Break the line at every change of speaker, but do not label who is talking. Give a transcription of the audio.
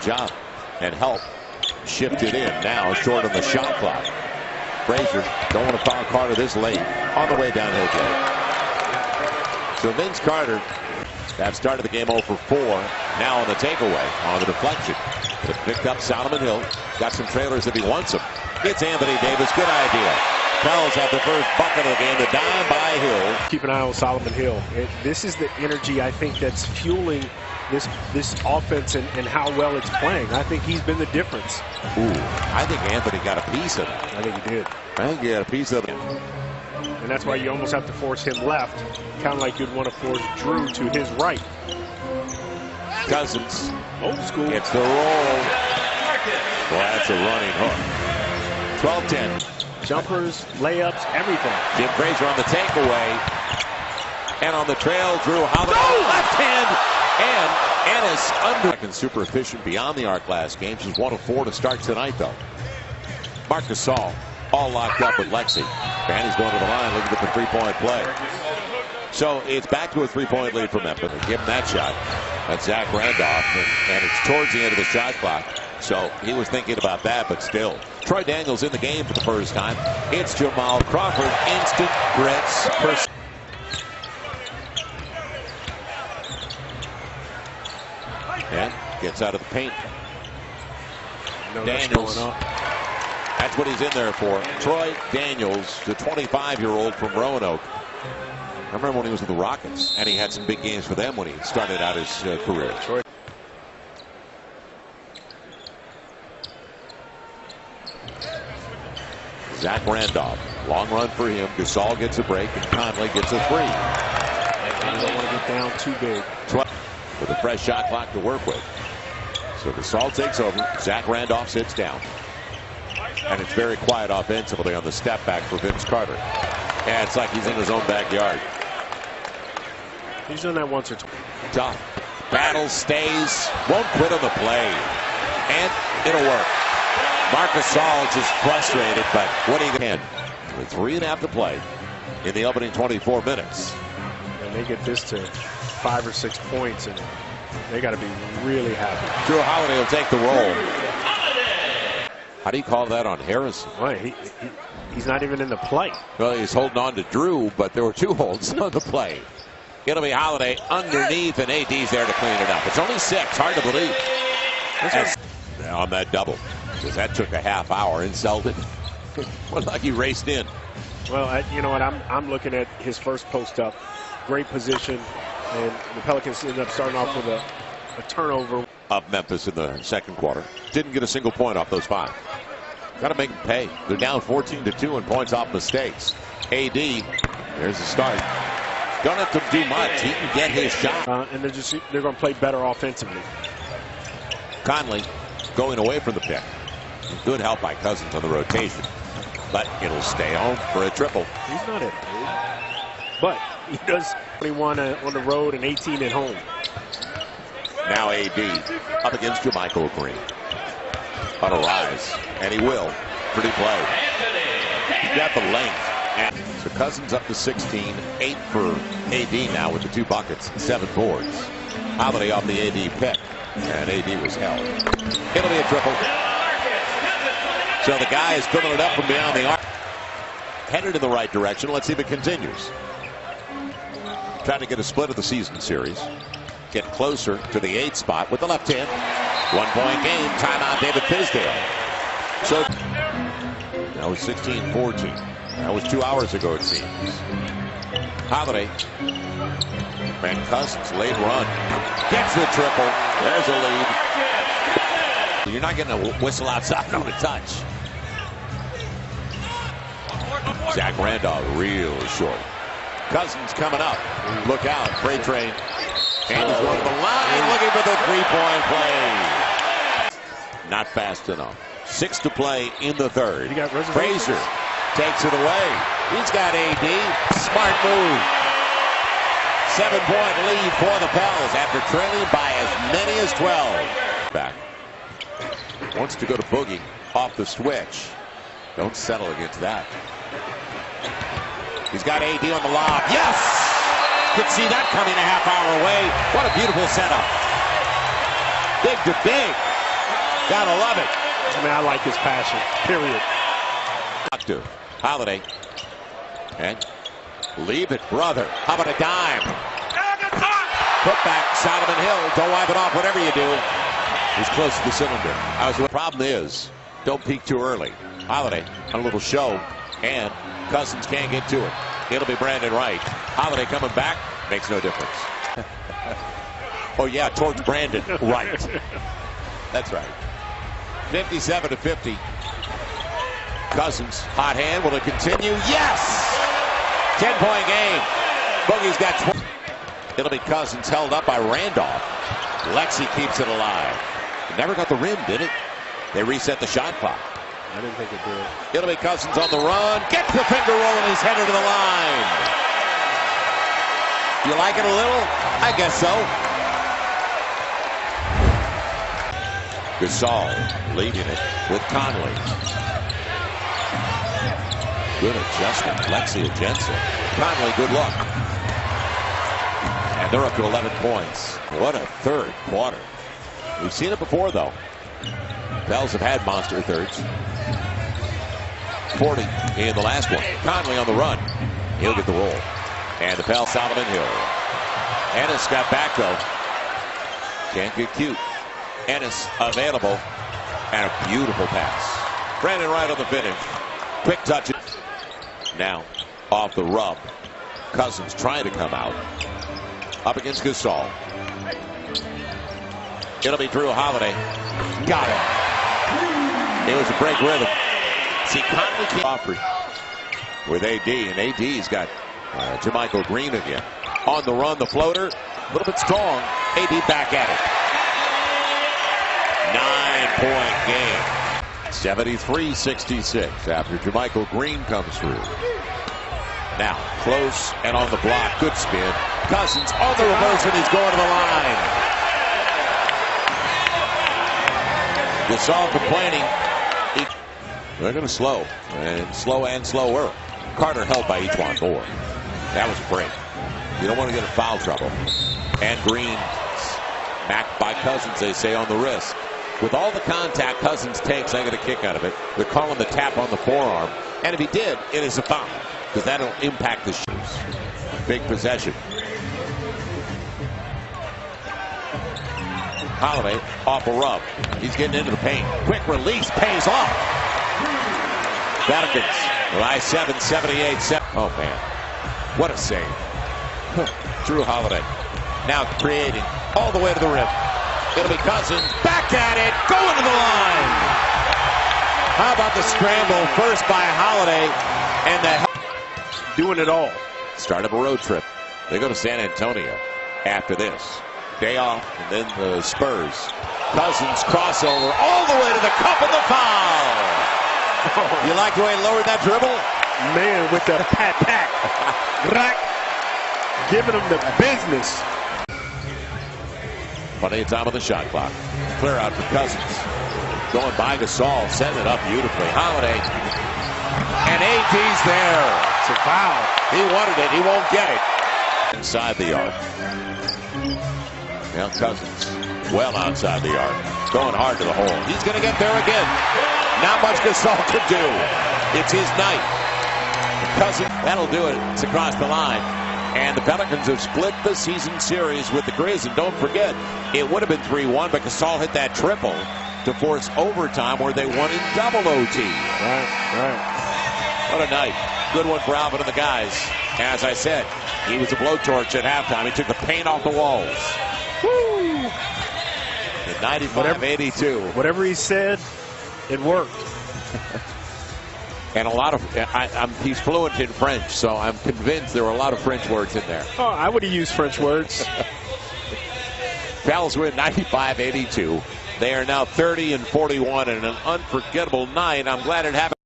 job and help shift it in. Now short on the shot clock. Frazier don't want to foul Carter this late on the way downhill game. So Vince Carter that started the game 0 for 4. Now on the takeaway on the deflection. It picked up Solomon Hill. Got some trailers if he wants them. It's Anthony Davis. Good idea. Pels have the first bucket of the game. The dime by Hill.
Keep an eye on Solomon Hill. This is the energy I think that's fueling this offense and how well it's playing. I think he's been the difference.
Ooh, I think Anthony got a piece of it.
I think he did.
I think he got a piece of it.
And that's why you almost have to force him left, kind of like you'd want to force Drew to his right.
Cousins.
Old school.
It's the roll. Well, that's a running hook. 12-10.
Jumpers, layups, everything.
Jim Frazier on the takeaway. And on the trail, Drew Holiday. No! Left hand. And Ennis under. And super efficient beyond the arc last game. She's 1 of 4 to start tonight, though. Marc Gasol all locked up with Lexi. Fanny's going to the line looking at the three-point play. So it's back to a three-point lead for Memphis. Give him that shot. That's Zach Randolph. And it's towards the end of the shot clock. So he was thinking about that, but still. Troy Daniels in the game for the first time. It's Jamal Crawford. Instant grits. And gets out of the paint. Daniels. That's what he's in there for. Troy Daniels, the 25-year-old from Roanoke. I remember when he was with the Rockets, and he had some big games for them when he started out his career. Zach Randolph, long run for him. Gasol gets a break, and Conley gets a three.
And you don't want to get down too big.
With a fresh shot clock to work with. So Gasol takes over. Zach Randolph sits down. And it's very quiet offensively on the step back for Vince Carter. And it's like he's in his own backyard.
He's done that once or twice.
Tough. Battle, stays, won't quit on the play. And it'll work. Marc Gasol just frustrated, but what are you going to do? With 3.5 to play in the opening 24 minutes.
And they get this to 5 or 6 points, and they got to be really happy.
Drew Holiday will take the roll. How do you call that on Harrison?
Well, he's not even in the play.
Well, he's holding on to Drew, but there were 2 holds on the play. It'll be Holiday underneath, and AD's there to clean it up. It's only 6. Hard to believe. On that double, because that took a half hour in Selden. What like he raced in.
Well, you know what? I'm looking at his first post up. Great position, and the Pelicans ended up starting off with a turnover.
Of Memphis in the second quarter. Didn't get a single point off those 5. Got to make them pay. They're down 14-2 in points off mistakes. AD, there's the start. Don't have to do much. He can get his shot.
And they're going to play better offensively.
Conley going away from the pick. Good help by Cousins on the rotation. But it'll stay home for a triple.
He's not it, but he does 21 on the road and 18 at home.
Now AD up against Jermichael Green. On a rise, and he will. Pretty play. He's got the length. And so Cousins up to 16. 8 for AD now with the 2 buckets, 7 boards. Holiday off the AD pick, and AD was held. It'll be a triple. So the guy is filling it up from beyond the arc. Headed in the right direction. Let's see if it continues. Trying to get a split of the season series. Get closer to the 8th spot with the left hand. 1-point game. Timeout, David Fizdale. So that was 16-14. That was 2 hours ago, it seems. Holiday. Van Cousins, late run. Gets the triple. There's a lead. You're not getting a whistle outside on a touch. Zach Randolph, real short. Cousins coming up. Look out. Freight train. And he's going to the line, looking for the three-point play. Not fast enough. 6 to play in the third. Frazier takes it away. He's got AD. Smart move. 7-point lead for the Pels after trailing by as many as 12. Back. Wants to go to Boogie off the switch. Don't settle against that. He's got AD on the lob. Yes! Could see that coming a half hour away. What a beautiful setup. Big to big. Gotta love it.
I mean, I like his passion, period.
Holiday. And leave it, brother. How about a dime? Put back, Solomon Hill. Don't wipe it off, whatever you do. He's close to the cylinder. The problem is, don't peak too early. Holiday on a little show, and Cousins can't get to it. It'll be Brandon Wright. Holiday coming back, makes no difference. Oh, yeah, towards Brandon Wright. That's right. 57-50. Cousins, hot hand. Will it continue? Yes! 10-point game. Boogie's got 20. It'll be Cousins held up by Randolph. Lexi keeps it alive. It never got the rim, did it? They reset the shot clock.
I didn't think it did.
It'll be Cousins on the run. Gets the finger roll and he's headed to the line. You like it a little? I guess so. Gasol leading it with Conley. Good adjustment. Lexi and Jensen. Conley, good luck. And they're up to 11 points. What a third quarter. We've seen it before, though. Pels have had monster thirds. 40 in the last one. Conley on the run. He'll get the roll. And the foul, Solomon Hill. Ennis got back, though. Can't get cute. Ennis available. And a beautiful pass. Brandon Wright on the finish. Quick touch. Now, off the rub. Cousins trying to come out. Up against Gasol. It'll be Drew Holiday. Got it. It was a break rhythm. See, Conley Crawford with AD, and AD's got Jermichael Green again. On the run, the floater, a little bit strong. AD back at it. 9-point game. 73-66 after Jermichael Green comes through. Now, close and on the block. Good spin. Cousins on the reverse, and he's going to the line. Gasol complaining. They're going to slow, and slower. Carter held by each one more. That was a break. You don't want to get in foul trouble. And Green smacked by Cousins, they say, on the wrist. With all the contact Cousins takes, I get a kick out of it. They're calling the tap on the forearm. And if he did, it is a foul, because that'll impact the shoes. Big possession. Holiday off a rub. He's getting into the paint. Quick release pays off. Pelicans by 78-7. Oh, man. What a save. Drew Holiday now creating all the way to the rim. It'll be Cousins back at it, going to the line. How about the scramble first by Holiday and the
doing it all.
Start of a road trip. They go to San Antonio after this. Day off, and then the Spurs. Cousins crossover all the way to the cup of the foul. You like the way he lowered that dribble?
Man, with the pat. Giving him the business.
Plenty of time on the shot clock. Clear out for Cousins. Going by Gasol, setting it up beautifully. Holiday. And AD's there.
It's a foul.
He wanted it. He won't get it. Inside the arc. Now Cousins, well outside the arc, going hard to the hole. He's going to get there again. Not much Gasol could do. It's his night. Cousins, that'll do it. It's across the line. And the Pelicans have split the season series with the Grizz. And don't forget, it would have been 3-1, but Gasol hit that triple to force overtime where they won in double OT.
Right.
What a night. Good one for Alvin and the guys. As I said, he was a blowtorch at halftime. He took the paint off the walls. Woo! 95-82.
Whatever he said, it worked.
And a lot of, he's fluent in French, so I'm convinced there were a lot of French words in there.
Oh, I would have used French words.
Pels win 95-82. They are now 30-41 in an unforgettable night. I'm glad it happened.